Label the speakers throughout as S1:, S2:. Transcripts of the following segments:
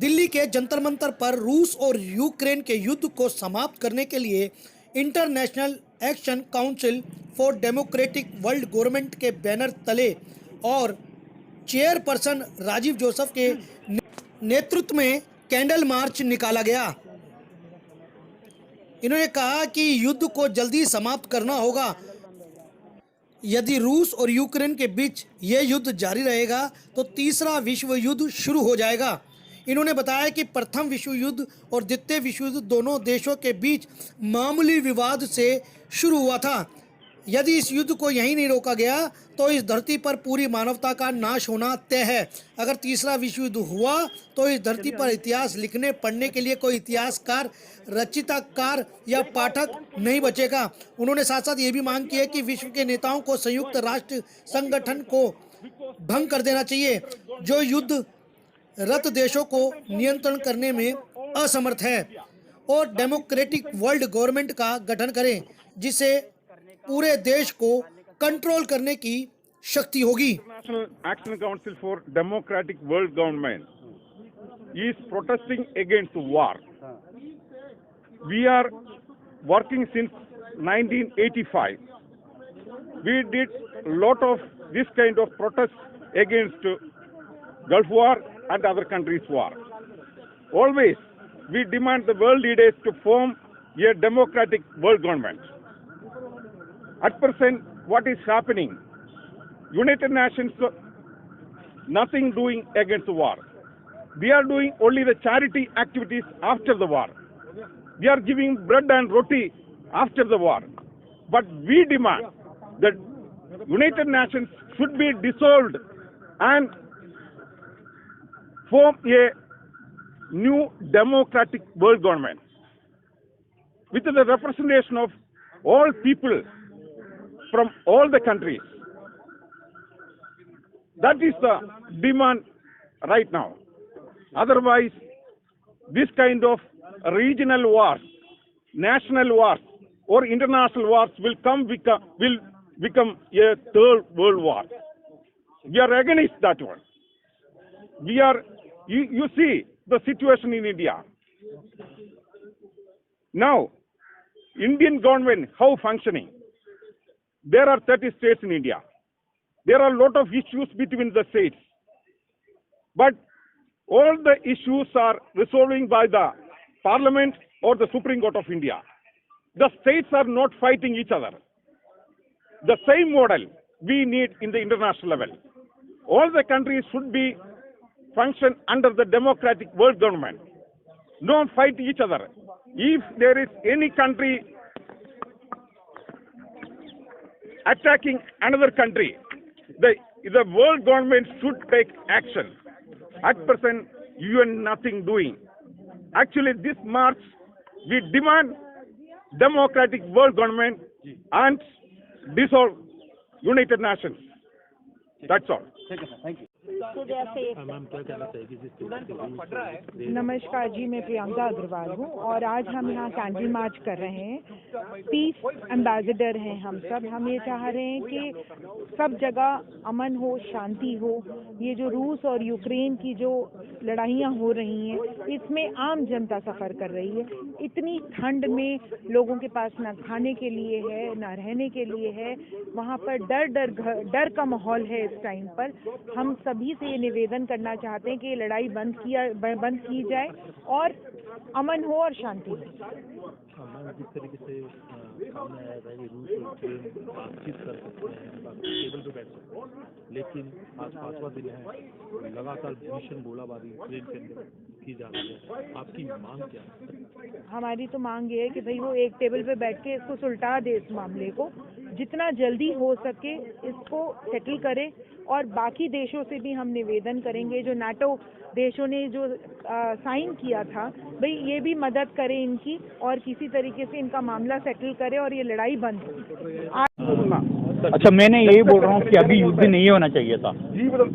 S1: दिल्ली के जंतर मंतर पर रूस और यूक्रेन के युद्ध को समाप्त करने के लिए international action council for democratic world government के बैनर तले और चेयरपर्सन राजीव जोसेफ के नेतृत्व में कैंडल मार्च निकाला गया। इन्होंने कहा कि युद्ध को जल्दी समाप्त करना होगा। यदि रूस और यूक्रेन के बीच यह युद्ध जारी रहेगा तो तीसरा विश्व युद्ध शुरू हो जाएगा। इन्होंने बताया कि प्रथम विश्व युद्ध और द्वितीय विश्व युद्ध दोनों देशों के बीच मामूली विवाद से शुरू हुआ था। यदि इस युद्ध को यहीं नहीं रोका गया तो इस धरती पर पूरी मानवता का नाश होना तय है। अगर तीसरा विश्व युद्ध हुआ तो इस धरती पर इतिहास लिखने पढ़ने के लिए कोई इतिहासकार, रचिताकार या पाठक नहीं बचेगा। उन्होंने साथ साथ ये भी मांग की है कि विश्व के नेताओं को संयुक्त राष्ट्र संगठन को भंग कर देना चाहिए, जो युद्ध रत देशों को नियंत्रण करने में असमर्थ है, और डेमोक्रेटिक वर्ल्ड गवर्नमेंट का गठन करें जिसे पूरे देश को कंट्रोल करने की शक्ति होगी।
S2: International Action Council for Democratic World Government is protesting against war. We are working since 1985. We did lot of this kind of protests against Gulf War and other countries' war. Always we demand the world leaders to form a democratic world government. At present, what is happening? United Nations nothing doing against the war. They are doing only the charity activities after the war. They are giving bread and roti after the war. But we demand that United Nations should be dissolved and form a new democratic world government with the representation of all people from all the countries. That is the demand right now. Otherwise, this kind of regional wars, national wars, or international wars will become a third world war. We are against that one. We are. You see the situation in India. Now, Indian government, how functioning? There are 30 states in India. There are a lot of issues between the states. But all the issues are resolving by the Parliament or the Supreme Court of India. The states are not fighting each other. The same model we need in the international level. All the countries should be function under the democratic world government. Don't fight each other. If there is any country attacking another country, the world government should take action. At present, UN nothing doing. Actually, this March, we demand democratic world government and dissolve United Nations. That's all.
S3: Thank you.
S4: Ma'am क्या कहना चाहेगी
S3: नमस्कार जी, मैं प्रियंका अग्रवाल हूँ और आज हम यहाँ कैंडल मार्च कर रहे हैं। पीस एम्बेसडर हैं हम सब। हम ये चाह रहे हैं कि सब जगह अमन हो, शांति हो। ये जो रूस और यूक्रेन की जो लड़ाइयाँ हो रही हैं, इसमें आम जनता सफ़र कर रही है। इतनी ठंड में लोगों के पास ना खाने के लिए है, ना रहने के लिए है। वहाँ पर डर का माहौल है इस टाइम पर। हम सभी से ये निवेदन करना चाहते हैं कि ये लड़ाई बंद की जाए और अमन हो और शांति हो।
S4: जिस तरीके से सामने आया था कि रूस और यूक्रेन बातचीत कर सकते हैं, टेबल पे बैठ सकते हैं, लेकिन आज 5वां दिन है, लगातार भीषण गोलाबारी यूक्रेन के अंदर की जा रही है। आपकी मांग क्या है?
S3: हमारी तो मांग ये है कि भाई वो एक टेबल पे बैठ के इसको सुलटा दे, इस मामले को जितना जल्दी हो सके इसको सेटल करे। और बाकी देशों से भी हम निवेदन करेंगे, जो नाटो देशों ने जो साइन किया था, भाई ये भी मदद करें इनकी और किसी तरीके से इनका मामला सेटल करे और ये लड़ाई बंद हो।
S5: अच्छा, मैंने यही बोल रहा हूँ कि अभी युद्ध नहीं होना चाहिए था,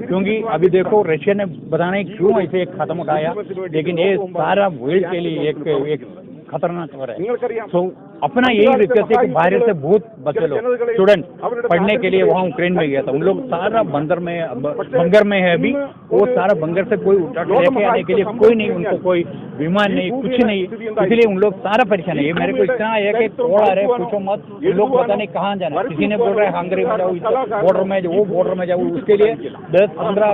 S5: क्योंकि अभी देखो रशिया ने बताना क्यों ऐसे एक खत्म उठाया, लेकिन ये सारा वर्ल्ड के लिए एक खतरनाक हो रहा है। तो अपना यही रिक्वेस्ट है कि बाहर से बहुत बच्चे लोग स्टूडेंट पढ़ने के लिए वहाँ यूक्रेन में गया था, उन लोग सारा बंगर में है अभी, वो सारा बंगर से कोई उठा के लेके आने के लिए कोई नहीं, उनको कोई विमान नहीं, कुछ नहीं, इसलिए उन लोग सारा परेशान है। मेरे को इतना है कि कॉल आ रहे पूछो मत, उन लोग पता नहीं कहाँ जाना, किसी ने बोल रहा है हंगरी में जाओ, बॉर्डर में वो बॉर्डर में जाओ, उसके लिए 10-15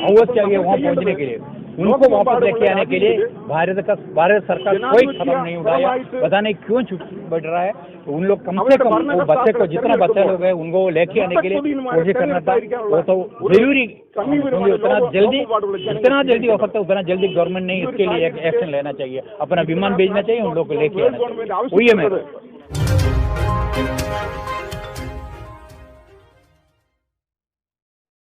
S5: आवर्स चाहिए वहाँ पहुँचने के लिए। उनको वापस लेके आने के लिए भारत सरकार कोई कदम नहीं उठाया, पता नहीं क्यों चुप बैठ रहा है। तो उन लोग कम से कम वो बच्चे को, जितना बच्चे लोग हैं उनको लेके आने के लिए कोशिश करना था, वो तो जरूरी, जितना जल्दी हो सकता है उतना जल्दी गवर्नमेंट ने इसके लिए एक एक्शन लेना चाहिए, अपना विमान भेजना चाहिए, उन लोग को लेके आना चाहिए, वही है मेरा।